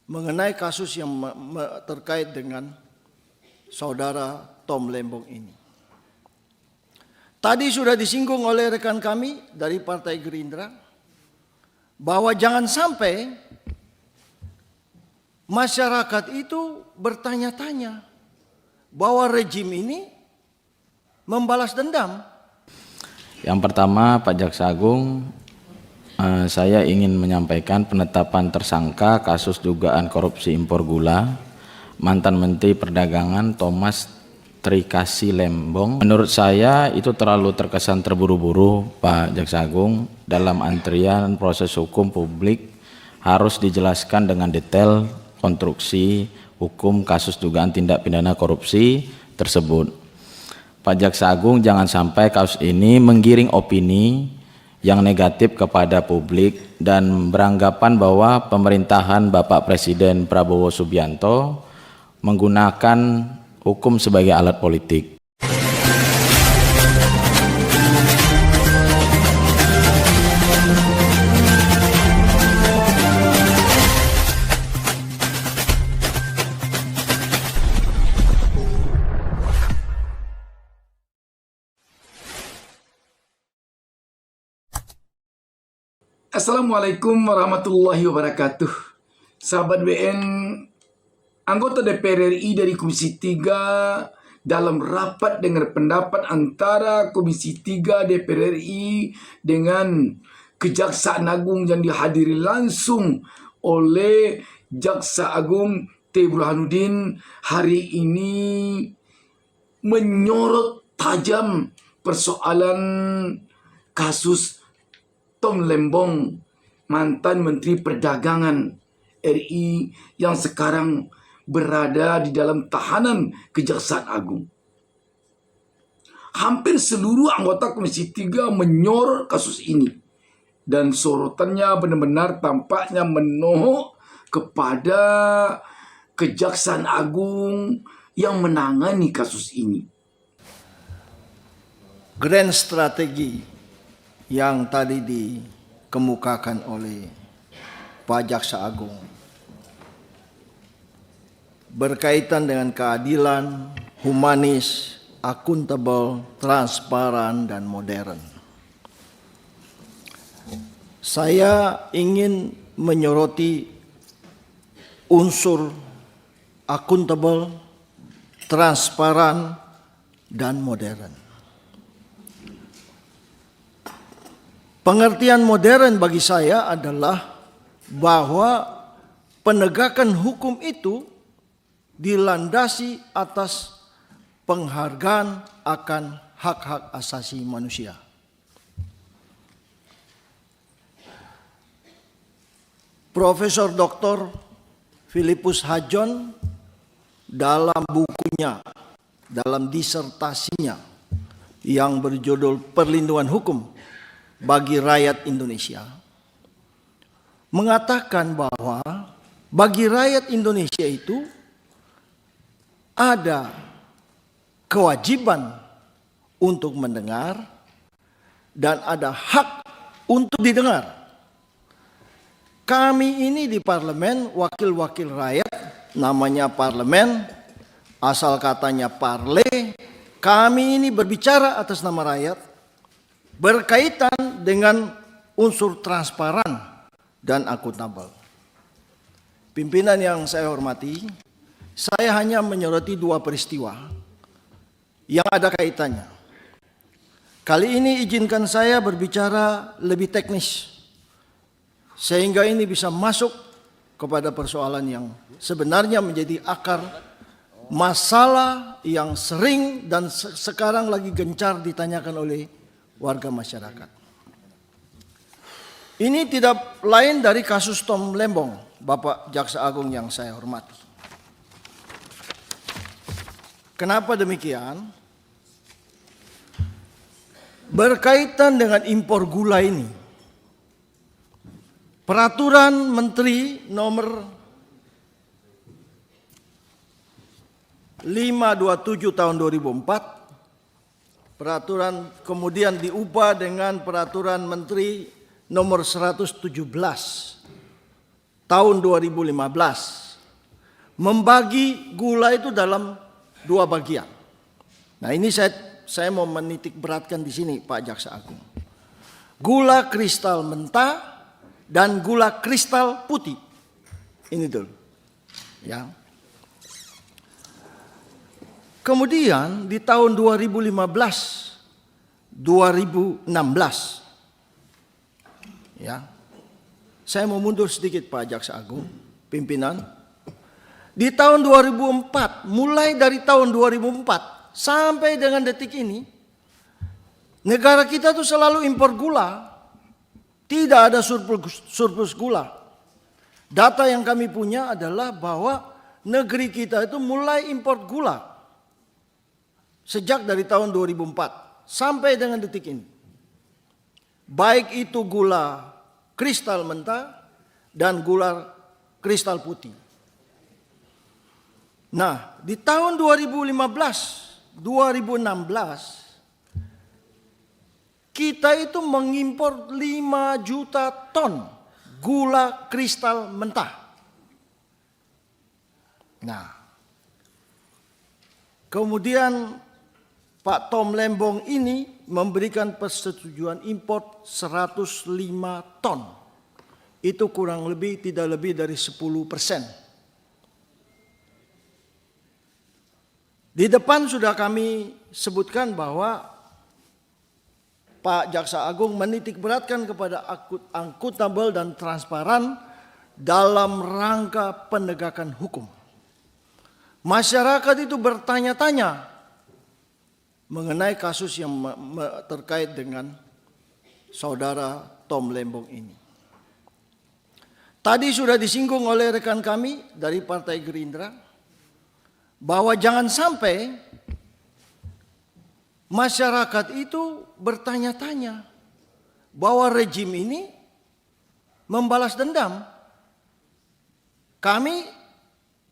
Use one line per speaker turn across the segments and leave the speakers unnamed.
mengenai kasus yang terkait dengan saudara Tom Lembong ini. Tadi sudah disinggung oleh rekan kami dari Partai Gerindra bahwa jangan sampai masyarakat itu bertanya-tanya bahwa rejim ini membalas dendam.
Yang pertama, Pak Jaksa Agung, saya ingin menyampaikan penetapan tersangka kasus dugaan korupsi impor gula mantan Menteri Perdagangan Thomas Trikasih Lembong. Menurut saya itu terlalu terkesan terburu-buru, Pak Jaksa Agung. Dalam antrian proses hukum, publik harus dijelaskan dengan detail konstruksi hukum kasus dugaan tindak pidana korupsi tersebut. Pak Jaksa Agung, jangan sampai kasus ini menggiring opini yang negatif kepada publik dan beranggapan bahwa pemerintahan Bapak Presiden Prabowo Subianto menggunakan hukum sebagai alat politik.
Assalamualaikum warahmatullahi wabarakatuh. Sahabat WN, anggota DPR RI dari Komisi 3 dalam rapat dengar pendapat antara Komisi 3 DPR RI dengan Kejaksaan Agung yang dihadiri langsung oleh Jaksa Agung T. Burhanuddin hari ini menyorot tajam persoalan kasus Tom Lembong, mantan Menteri Perdagangan RI yang sekarang berada di dalam tahanan Kejaksaan Agung. Hampir seluruh anggota Komisi 3 menyorot kasus ini. Dan sorotannya benar-benar tampaknya menohok kepada Kejaksaan Agung yang menangani kasus ini.
Grand strategi yang tadi dikemukakan oleh Pak Jaksa Agung berkaitan dengan keadilan, humanis, akuntabel, transparan, dan modern. Saya ingin menyoroti unsur akuntabel, transparan, dan modern. Pengertian modern bagi saya adalah bahwa penegakan hukum itu dilandasi atas penghargaan akan hak-hak asasi manusia. Profesor Dr. Philippus Hadjon dalam bukunya, dalam disertasinya yang berjudul Perlindungan Hukum bagi Rakyat Indonesia, mengatakan bahwa bagi rakyat Indonesia itu ada kewajiban untuk mendengar dan ada hak untuk didengar. Kami ini di parlemen, wakil-wakil rakyat, namanya parlemen, asal katanya parle, kami ini berbicara atas nama rakyat, berkaitan dengan unsur transparan dan akuntabel. Pimpinan yang saya hormati, saya hanya menyoroti dua peristiwa yang ada kaitannya. Kali ini izinkan saya berbicara lebih teknis, sehingga ini bisa masuk kepada persoalan yang sebenarnya menjadi akar masalah yang sering dan sekarang lagi gencar ditanyakan oleh warga masyarakat. Ini tidak lain dari kasus Tom Lembong, Bapak Jaksa Agung yang saya hormati. Kenapa demikian? Berkaitan dengan impor gula ini, Peraturan Menteri nomor 527 tahun 2004, peraturan kemudian diubah dengan Peraturan Menteri nomor 117 tahun 2015 membagi gula itu dalam dua bagian. Nah, ini saya mau menitik beratkan di sini, Pak Jaksa Agung. Gula kristal mentah dan gula kristal putih. Ini dulu. Ya. Kemudian di tahun 2015-2016, ya, saya mau mundur sedikit Pak Jaksa Agung, pimpinan. Di tahun 2004, mulai dari tahun 2004 sampai dengan detik ini, negara kita tuh selalu impor gula, tidak ada surplus gula. Data yang kami punya adalah bahwa negeri kita itu mulai impor gula sejak dari tahun 2004 sampai dengan detik ini. Baik itu gula kristal mentah dan gula kristal putih. Nah, di tahun 2015-2016 kita itu mengimpor 5 juta ton gula kristal mentah. Nah, kemudian Pak Tom Lembong ini memberikan persetujuan impor 105 ton. Itu kurang lebih tidak lebih dari 10%. Di depan sudah kami sebutkan bahwa Pak Jaksa Agung menitik beratkan kepada akuntabel dan transparan dalam rangka penegakan hukum. Masyarakat itu bertanya-tanya mengenai kasus yang terkait dengan saudara Tom Lembong ini. Tadi sudah disinggung oleh rekan kami dari Partai Gerindra bahwa jangan sampai masyarakat itu bertanya-tanya bahwa rejim ini membalas dendam. Kami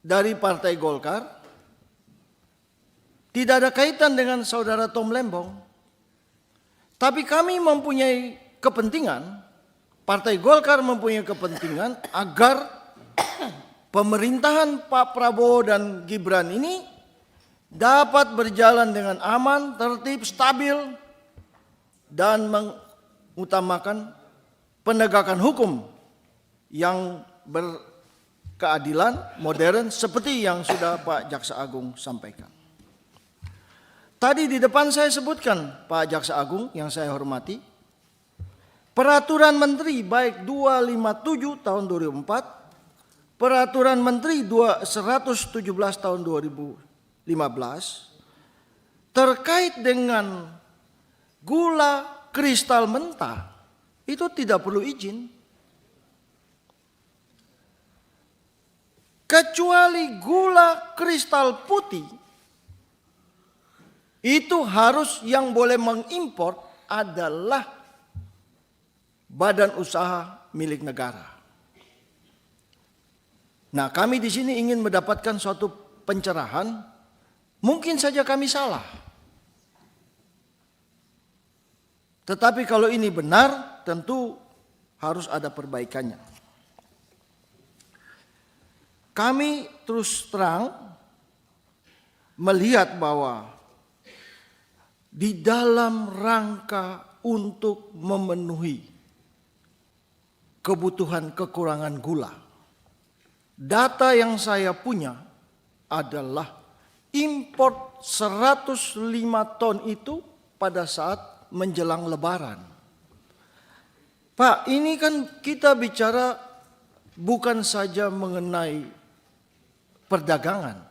dari Partai Golkar tidak ada kaitan dengan saudara Tom Lembong. Tapi kami mempunyai kepentingan, Partai Golkar mempunyai kepentingan agar pemerintahan Pak Prabowo dan Gibran ini dapat berjalan dengan aman, tertib, stabil, dan mengutamakan penegakan hukum yang berkeadilan, modern, seperti yang sudah Pak Jaksa Agung sampaikan. Tadi di depan saya sebutkan, Pak Jaksa Agung yang saya hormati, Peraturan Menteri baik 257 tahun 2004, Peraturan Menteri 117 tahun 2015 terkait dengan gula kristal mentah itu tidak perlu izin. Kecuali gula kristal putih itu harus yang boleh mengimpor adalah badan usaha milik negara. Nah, kami di sini ingin mendapatkan suatu pencerahan. Mungkin saja kami salah. Tetapi kalau ini benar, tentu harus ada perbaikannya. Kami terus terang melihat bahwa di dalam rangka untuk memenuhi kebutuhan kekurangan gula, data yang saya punya adalah impor 105 ton itu pada saat menjelang Lebaran. Pak, ini kan kita bicara bukan saja mengenai perdagangan.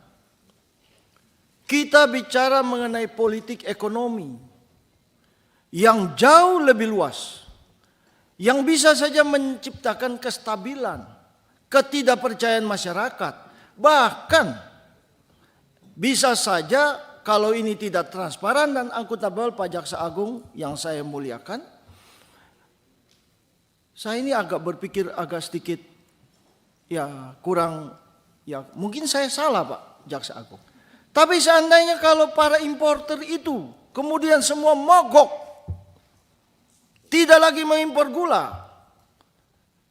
Kita bicara mengenai politik ekonomi yang jauh lebih luas, yang bisa saja menciptakan kestabilan, ketidakpercayaan masyarakat. Bahkan bisa saja kalau ini tidak transparan dan akuntabel, Pak Jaksa Agung yang saya muliakan, saya ini agak berpikir agak sedikit ya kurang, ya mungkin saya salah Pak Jaksa Agung. Tapi seandainya kalau para importer itu kemudian semua mogok, tidak lagi mengimpor gula,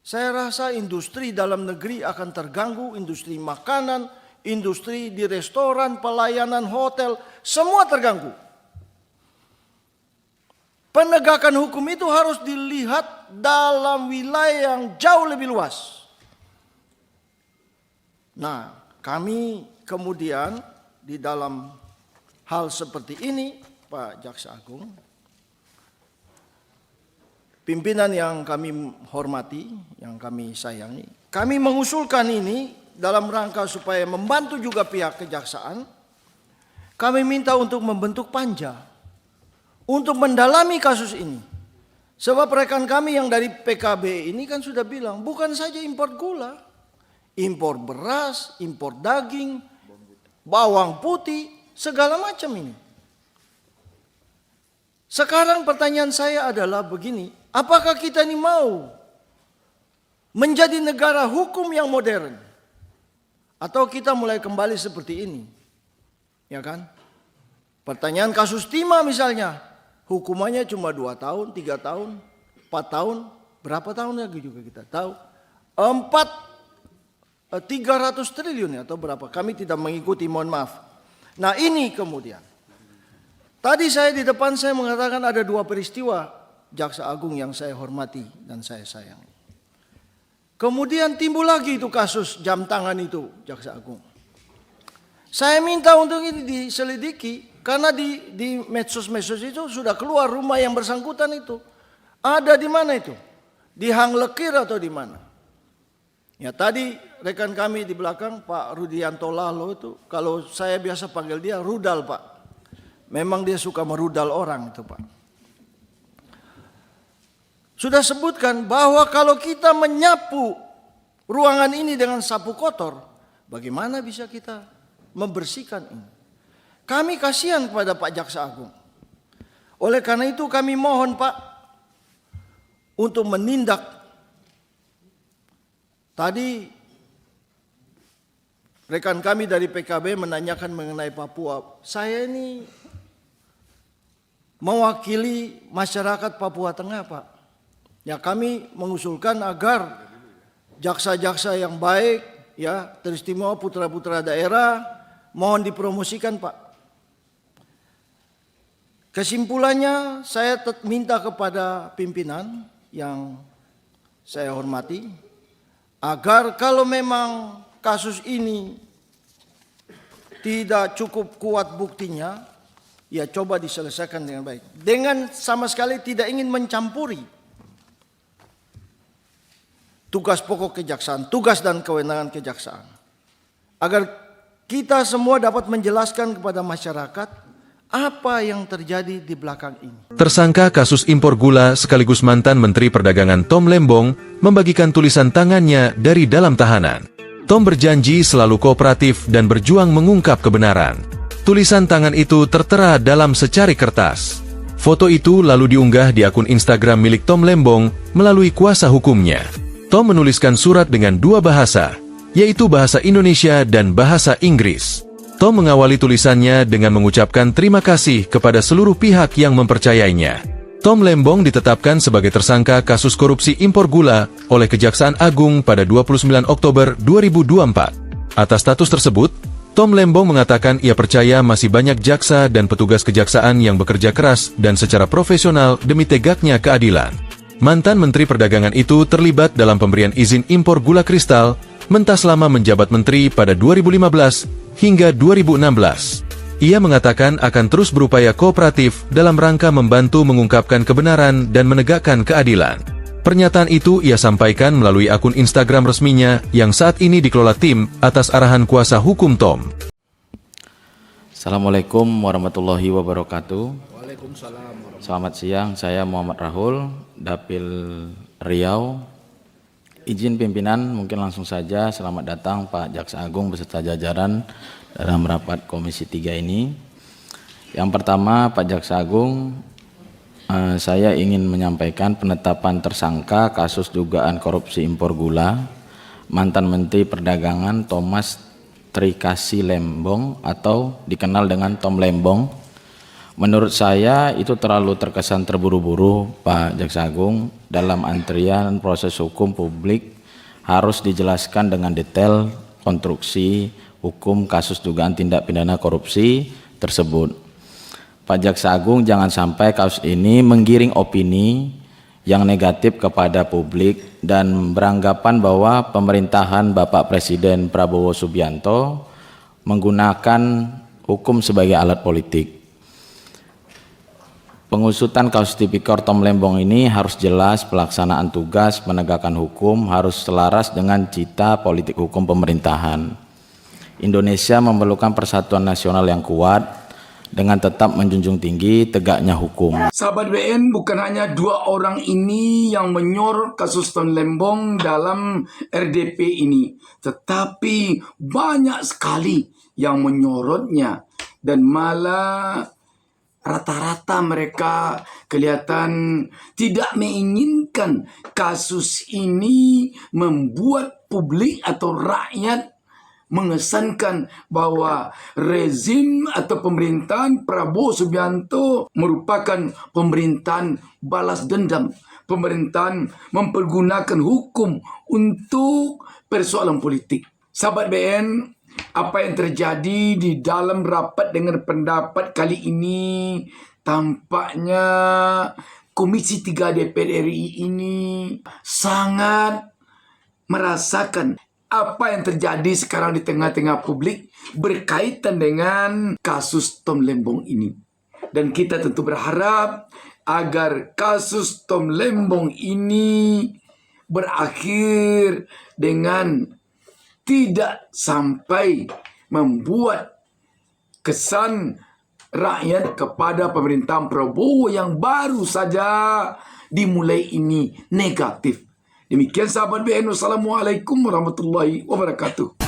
Saya rasa industri dalam negeri akan terganggu, industri makanan, industri di restoran, pelayanan hotel, semua terganggu. Penegakan hukum itu harus dilihat dalam wilayah yang jauh lebih luas. Nah, kami kemudian di dalam hal seperti ini, Pak Jaksa Agung, pimpinan yang kami hormati, yang kami sayangi, kami mengusulkan ini dalam rangka supaya membantu juga pihak kejaksaan. Kami minta untuk membentuk panja untuk mendalami kasus ini. Sebab rekan kami yang dari PKB ini kan sudah bilang, bukan saja impor gula, impor beras, impor daging, bawang putih, segala macam ini. Sekarang pertanyaan saya adalah begini, apakah kita ini mau menjadi negara hukum yang modern? Atau kita mulai kembali seperti ini? Ya kan? Pertanyaan kasus timah misalnya, hukumannya cuma 2 tahun, 3 tahun, 4 tahun, berapa tahun lagi juga kita tahu. 300 triliun atau berapa, kami tidak mengikuti, mohon maaf. Nah ini kemudian, tadi saya di depan saya mengatakan ada 2 peristiwa Jaksa Agung yang saya hormati dan saya sayangi. Kemudian timbul lagi itu kasus jam tangan itu Jaksa Agung. Saya minta untuk ini diselidiki karena di medsos-medsos itu sudah keluar rumah yang bersangkutan itu. Ada di mana itu? Di Hang Lekir atau di mana? Ya tadi rekan kami di belakang Pak Rudianto Lalo itu, kalau saya biasa panggil dia rudal Pak. Memang dia suka merudal orang itu Pak. Sudah sebutkan bahwa kalau kita menyapu ruangan ini dengan sapu kotor, bagaimana bisa kita membersihkan ini? Kami kasihan kepada Pak Jaksa Agung. Oleh karena itu kami mohon Pak untuk menindak. Tadi rekan kami dari PKB menanyakan mengenai Papua. Saya ini mewakili masyarakat Papua Tengah Pak. Ya kami mengusulkan agar jaksa-jaksa yang baik, ya teristimewa putra-putra daerah, mohon dipromosikan Pak. Kesimpulannya saya minta kepada pimpinan yang saya hormati, agar kalau memang kasus ini tidak cukup kuat buktinya, ya coba diselesaikan dengan baik. Dengan sama sekali tidak ingin mencampuri tugas pokok kejaksaan, tugas dan kewenangan kejaksaan. Agar kita semua dapat menjelaskan kepada masyarakat apa yang terjadi di belakang ini.
Tersangka kasus impor gula sekaligus mantan Menteri Perdagangan Tom Lembong membagikan tulisan tangannya dari dalam tahanan. Tom berjanji selalu kooperatif dan berjuang mengungkap kebenaran. Tulisan tangan itu tertera dalam secari kertas. Foto itu lalu diunggah di akun Instagram milik Tom Lembong melalui kuasa hukumnya. Tom menuliskan surat dengan 2 bahasa, yaitu bahasa Indonesia dan bahasa Inggris. Tom mengawali tulisannya dengan mengucapkan terima kasih kepada seluruh pihak yang mempercayainya. Tom Lembong ditetapkan sebagai tersangka kasus korupsi impor gula oleh Kejaksaan Agung pada 29 Oktober 2024. Atas status tersebut, Tom Lembong mengatakan ia percaya masih banyak jaksa dan petugas kejaksaan yang bekerja keras dan secara profesional demi tegaknya keadilan. Mantan Menteri Perdagangan itu terlibat dalam pemberian izin impor gula kristal mentah selama menjabat menteri pada 2015 hingga 2016. Ia mengatakan akan terus berupaya kooperatif dalam rangka membantu mengungkapkan kebenaran dan menegakkan keadilan. Pernyataan itu ia sampaikan melalui akun Instagram resminya yang saat ini dikelola tim atas arahan kuasa hukum Tom.
Assalamualaikum warahmatullahi wabarakatuh.
Waalaikumsalam.
Selamat siang, saya Muhammad Rahul, Dapil Riau. Izin pimpinan, mungkin langsung saja selamat datang Pak Jaksa Agung beserta jajaran dalam rapat Komisi 3 ini. Yang pertama, Pak Jaksa Agung, saya ingin menyampaikan penetapan tersangka kasus dugaan korupsi impor gula mantan Menteri Perdagangan Thomas Trikasih Lembong atau dikenal dengan Tom Lembong Menurut saya itu terlalu terkesan terburu-buru, Pak Jaksa Agung. Dalam antrian proses hukum, publik harus dijelaskan dengan detail konstruksi hukum kasus dugaan tindak pidana korupsi tersebut. Pak Jaksa Agung, jangan sampai kasus ini menggiring opini yang negatif kepada publik dan beranggapan bahwa pemerintahan Bapak Presiden Prabowo Subianto menggunakan hukum sebagai alat politik. Pengusutan kasus tipikor Tom Lembong ini harus jelas, pelaksanaan tugas penegakan hukum harus selaras dengan cita politik hukum pemerintahan. Indonesia memerlukan persatuan nasional yang kuat dengan tetap menjunjung tinggi tegaknya hukum.
Sahabat BN, bukan hanya 2 orang ini yang menyorot kasus Tom Lembong dalam RDP ini, tetapi banyak sekali yang menyorotnya, dan malah rata-rata mereka kelihatan tidak menginginkan kasus ini membuat publik atau rakyat mengesankan bahwa rezim atau pemerintahan Prabowo Subianto merupakan pemerintahan balas dendam, pemerintahan mempergunakan hukum untuk persoalan politik. Sahabat BN, apa yang terjadi di dalam rapat dengar pendapat kali ini, tampaknya Komisi 3 DPR RI ini sangat merasakan apa yang terjadi sekarang di tengah-tengah publik berkaitan dengan kasus Tom Lembong ini. Dan kita tentu berharap agar kasus Tom Lembong ini berakhir dengan tidak sampai membuat kesan rakyat kepada pemerintahan Prabowo yang baru saja dimulai ini negatif. Demikian sahabat BN, wassalamualaikum warahmatullahi wabarakatuh.